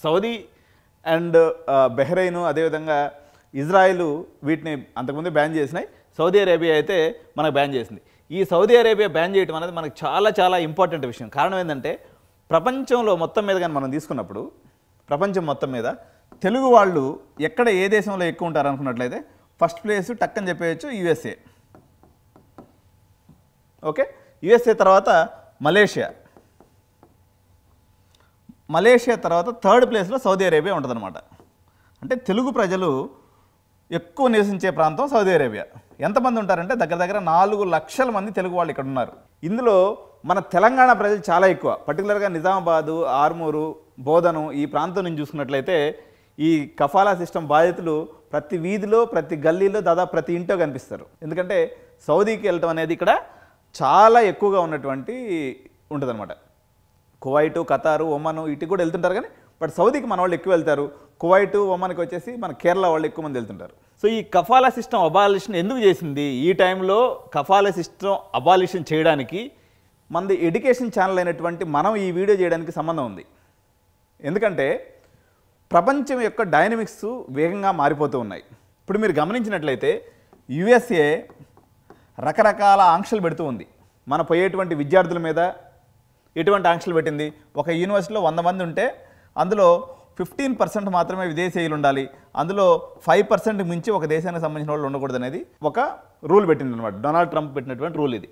Saudi and Bahrain అదేవిధంగా Israel వీటిని అంతకుముందు బ్యాన్ చేసినాయి. సౌదీ అరేబియా అయితే మనకు బ్యాన్ చేసింది. ఈ సౌదీ అరేబియా బ్యాన్ చేయడం అనేది మనకు చాలా చాలా ఇంపార్టెంట్ విషయం. కారణం ఏంటంటే ప్రపంచంలో మొత్తం మీద కానీ మనం తీసుకున్నప్పుడు ప్రపంచం మొత్తం మీద తెలుగు వాళ్ళు ఎక్కడ ఏ దేశంలో ఎక్కువ ఉంటారు అనుకున్నట్లయితే ఫస్ట్ ప్లేస్ టక్కని చెప్పేయచ్చు యుఎస్ఏ. ఓకే, యుఎస్ఏ తర్వాత మలేషియా తర్వాత థర్డ్ ప్లేస్లో సౌదీ అరేబియా ఉంటుందన్నమాట. అంటే తెలుగు ప్రజలు ఎక్కువ నివసించే ప్రాంతం సౌదీ అరేబియా. ఎంతమంది ఉంటారంటే దగ్గర దగ్గర 4 లక్షల మంది తెలుగు వాళ్ళు ఇక్కడ ఉన్నారు. ఇందులో మన తెలంగాణ ప్రజలు చాలా ఎక్కువ, పర్టికులర్గా నిజామాబాదు, ఆర్మూరు, బోధను ఈ ప్రాంతం నుంచి చూసుకున్నట్లయితే ఈ కఫాలా సిస్టమ్ బాధితులు ప్రతి వీధిలో ప్రతి గల్లీలో దాదాపు ప్రతి ఇంటో కనిపిస్తారు. ఎందుకంటే సౌదీకి వెళ్ళటం అనేది ఇక్కడ చాలా ఎక్కువగా ఉన్నటువంటి ఉంటుందన్నమాట. కువైటు, ఖతారు, ఒమను ఇటు కూడా వెళ్తుంటారు, కానీ బట్ సౌదీకి మన వాళ్ళు ఎక్కువ వెళ్తారు. కువైటు, ఒమన్కి వచ్చేసి మన కేరళ వాళ్ళు ఎక్కువ మంది వెళ్తుంటారు. సో ఈ కఫాలా సిస్టమ్ అబాలిషన్ ఎందుకు చేసింది? ఈ టైంలో కఫాలా సిస్టమ్ అబాలిషన్ చేయడానికి మనది ఎడ్యుకేషన్ ఛానల్ అయినటువంటి మనం ఈ వీడియో చేయడానికి సంబంధం ఉంది. ఎందుకంటే ప్రపంచం యొక్క డైనమిక్స్ వేగంగా మారిపోతూ ఉన్నాయి. ఇప్పుడు మీరు గమనించినట్లయితే యుఎస్ఏ రకరకాల ఆంక్షలు పెడుతూ ఉంది. మన పోయేటువంటి విద్యార్థుల మీద ఎటువంటి ఆంక్షలు పెట్టింది? ఒక యూనివర్సిటీలో 100 మంది ఉంటే అందులో 15% మాత్రమే విదేశీయులు ఉండాలి, అందులో 5% మించి ఒక దేశానికి సంబంధించిన వాళ్ళు ఉండకూడదు అనేది ఒక రూల్ పెట్టింది అనమాట. డొనాల్డ్ ట్రంప్ పెట్టినటువంటి రూల్ ఇది.